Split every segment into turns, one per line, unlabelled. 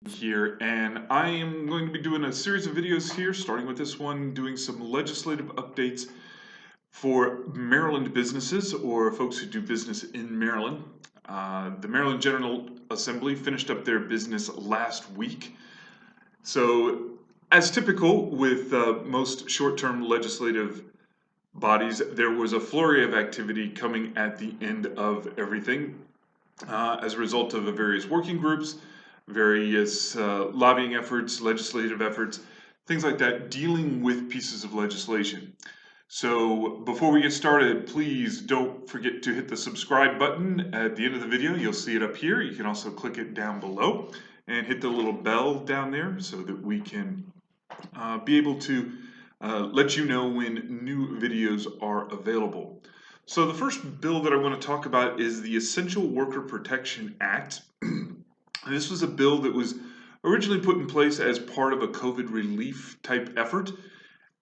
Here, and I am going to be doing a series of videos here, starting with this one, doing some legislative updates for Maryland businesses or folks who do business in Maryland. The Maryland General Assembly finished up their business last week. So, as typical with most short-term legislative bodies, there was a flurry of activity coming at the end of everything as a result of the various working groups, various lobbying efforts, legislative efforts, things like that, dealing with pieces of legislation. So before we get started, please don't forget to hit the subscribe button at the end of the video. You'll see it up here. You can also click it down below and hit the little bell down there so that we can be able to let you know when new videos are available. So the first bill that I want to talk about is the Essential Worker Protection Act. This was a bill that was originally put in place as part of a COVID relief type effort.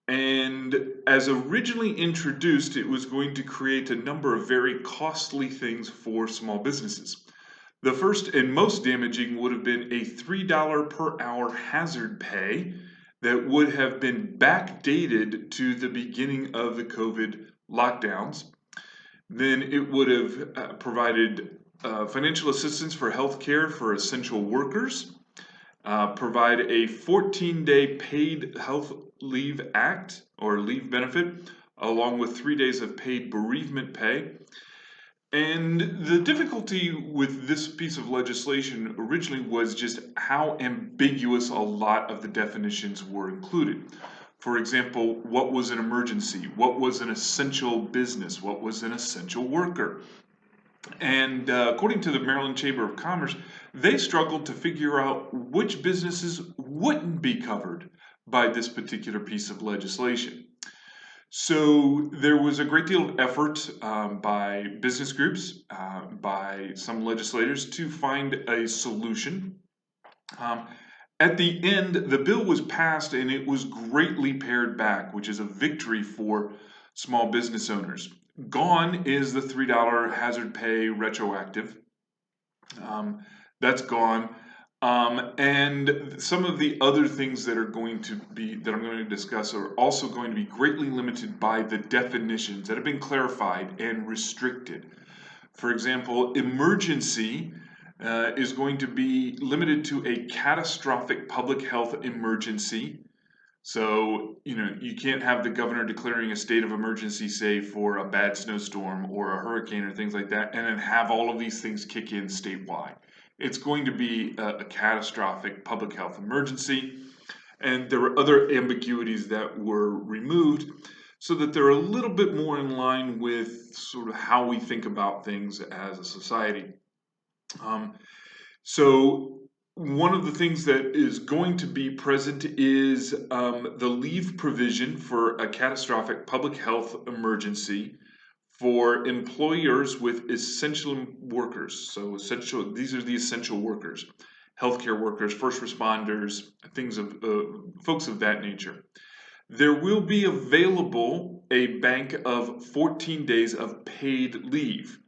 And as originally introduced, it was going to create a number of very costly things for small businesses. The first and most damaging would have been a $3 per hour hazard pay that would have been backdated to the beginning of the COVID lockdowns. Then it would have provided financial assistance for health care for essential workers, provide a 14-day paid health leave act or leave benefit, along with 3 days of paid bereavement pay. And the difficulty with this piece of legislation originally was just how ambiguous a lot of the definitions were included. For example, what was an emergency? What was an essential business? What was an essential worker? And according to the Maryland Chamber of Commerce, they struggled to figure out which businesses wouldn't be covered by this particular piece of legislation. So there was a great deal of effort by business groups, by some legislators to find a solution. At the end, the bill was passed and it was greatly pared back, which is a victory for small business owners. Gone is the $3 hazard pay retroactive. That's gone. And some of the other things that I'm going to discuss are also going to be greatly limited by the definitions that have been clarified and restricted. For example, emergency is going to be limited to a catastrophic public health emergency. So, you can't have the governor declaring a state of emergency, say, for a bad snowstorm or a hurricane or things like that, and then have all of these things kick in statewide. It's going to be a catastrophic public health emergency. And there were other ambiguities that were removed so that they're a little bit more in line with sort of how we think about things as a society. So one of the things that is going to be present is the leave provision for a catastrophic public health emergency for employers with essential workers. So these are the essential workers, healthcare workers, first responders, things of folks of that nature. There will be available a bank of 14 days of paid leave.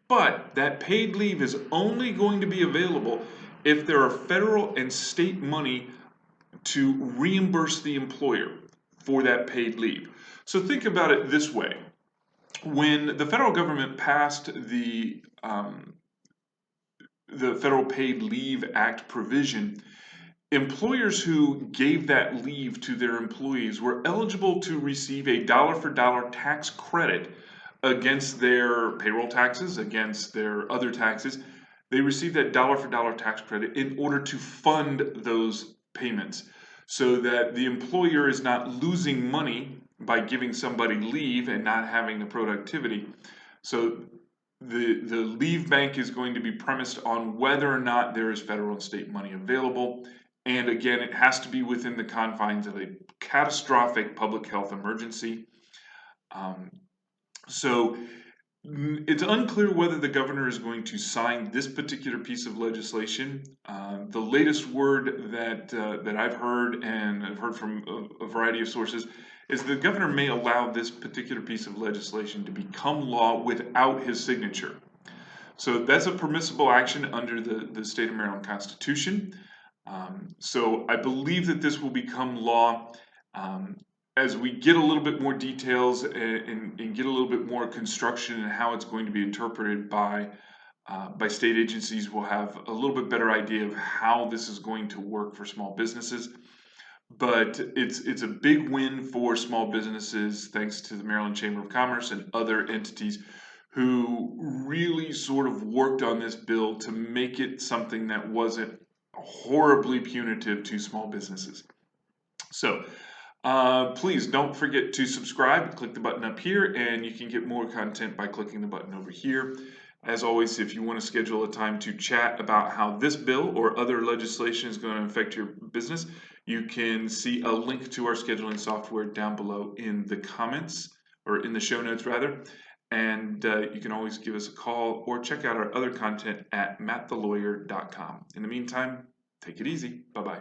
But that paid leave is only going to be available if there are federal and state money to reimburse the employer for that paid leave. So think about it this way. When the federal government passed the Federal Paid Leave Act provision, employers who gave that leave to their employees were eligible to receive a dollar-for-dollar tax credit against their payroll taxes, against their other taxes. They received that dollar-for-dollar tax credit in order to fund those payments so that the employer is not losing money by giving somebody leave and not having the productivity. So the leave bank is going to be premised on whether or not there is federal and state money available. And again, it has to be within the confines of a catastrophic public health emergency. So it's unclear whether the governor is going to sign this particular piece of legislation. The latest word that I've heard, and I've heard from a variety of sources, is the governor may allow this particular piece of legislation to become law without his signature. So that's a permissible action under the state of Maryland Constitution. So I believe that this will become law um, as we get a little bit more details and get a little bit more construction and how it's going to be interpreted by state agencies. We'll have a little bit better idea of how this is going to work for small businesses. But it's a big win for small businesses, thanks to the Maryland Chamber of Commerce and other entities who really sort of worked on this bill to make it something that wasn't horribly punitive to small businesses. So please don't forget to subscribe. Click the button up here, and you can get more content by clicking the button over here. As always, if you want to schedule a time to chat about how this bill or other legislation is going to affect your business, you can see a link to our scheduling software down below in the comments, or in the show notes rather. And you can always give us a call or check out our other content at mattthelawyer.com. In the meantime, take it easy. Bye-bye.